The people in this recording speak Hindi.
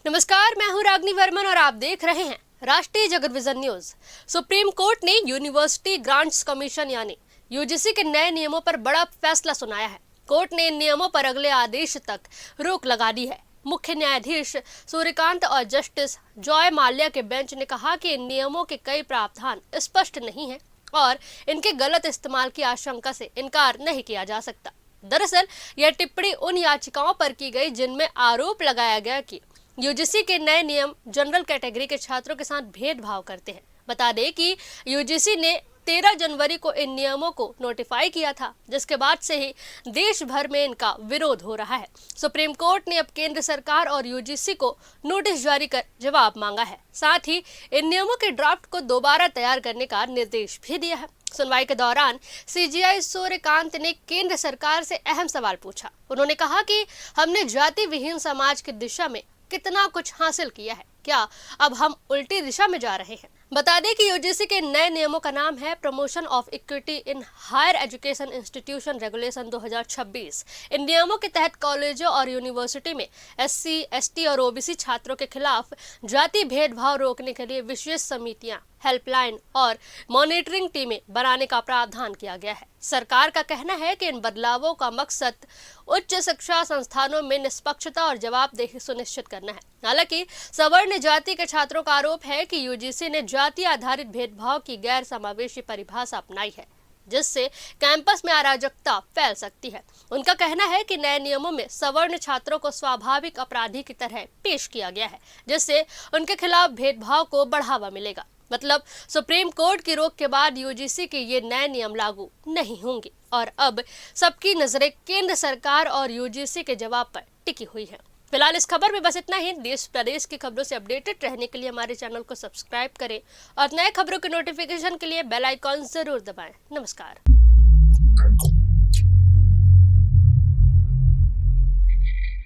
नमस्कार, मैं हूं रागनी वर्मन और आप देख रहे हैं राष्ट्रीय जगत विजन न्यूज। सुप्रीम कोर्ट ने यूनिवर्सिटी ग्रांट्स कमीशन यानी यूजीसी के नए नियमों पर बड़ा फैसला सुनाया है। कोर्ट ने इन नियमों पर अगले आदेश तक रोक लगा दी है। मुख्य न्यायाधीश सूर्यकांत और जस्टिस जॉय माल्या के बेंच ने कहा कि इन नियमों के कई प्रावधान स्पष्ट नहीं है और इनके गलत इस्तेमाल की आशंका से इनकार नहीं किया जा सकता। दरअसल यह टिप्पणी उन याचिकाओं पर की गई जिनमें आरोप लगाया गया कि यूजीसी के नए नियम जनरल कैटेगरी के छात्रों के साथ भेदभाव करते हैं। बता दें कि यूजीसी ने 13 जनवरी को इन नियमों को नोटिफाई किया था, जिसके बाद से ही देश भर में इनका विरोध हो रहा है। सुप्रीम कोर्ट ने अब केंद्र सरकार और यूजीसी को नोटिस जारी कर जवाब मांगा है। साथ ही इन नियमों के ड्राफ्ट को दोबारा तैयार करने का निर्देश भी दिया है। सुनवाई के दौरान सीजेआई सूर्यकांत ने केंद्र सरकार से अहम सवाल पूछा। उन्होंने कहा कि हमने जाति विहीन समाज की दिशा में कितना कुछ हासिल किया है, क्या अब हम उल्टी दिशा में जा रहे हैं? बता दें कि यूजीसी के नए नियमों का नाम है promotion of equity in higher education institution regulation 2026। इन नियमों के तहत कॉलेजों और यूनिवर्सिटी में एससी, एसटी और ओबीसी छात्रों के खिलाफ जाति भेदभाव रोकने के लिए विशेष समितियां, हेल्पलाइन और मॉनिटरिंग टीमें बनाने का प्रावधान किया गया है। सरकार का कहना है कि इन बदलावों का मकसद उच्च शिक्षा संस्थानों में निष्पक्षता और जवाबदेही सुनिश्चित करना है। हालांकि सवर्ण जाति के छात्रों का आरोप है कि यूजीसी ने जाति आधारित भेदभाव की गैर समावेशी परिभाषा अपनाई है, जिससे कैंपस में अराजकता फैल सकती है। उनका कहना है कि नए नियमों में सवर्ण छात्रों को स्वाभाविक अपराधी की तरह पेश किया गया है, जिससे उनके खिलाफ भेदभाव को बढ़ावा मिलेगा। मतलब सुप्रीम कोर्ट की रोक के बाद यूजीसी के ये नए नियम लागू नहीं होंगे और अब सबकी नजरें केंद्र सरकार और यूजीसी के जवाब पर टिकी हुई है। फिलहाल इस खबर में बस इतना ही। देश प्रदेश की खबरों से अपडेटेड रहने के लिए हमारे चैनल को सब्सक्राइब करें और नए खबरों के नोटिफिकेशन के लिए बेल आइकॉन जरूर दबाएं। नमस्कार।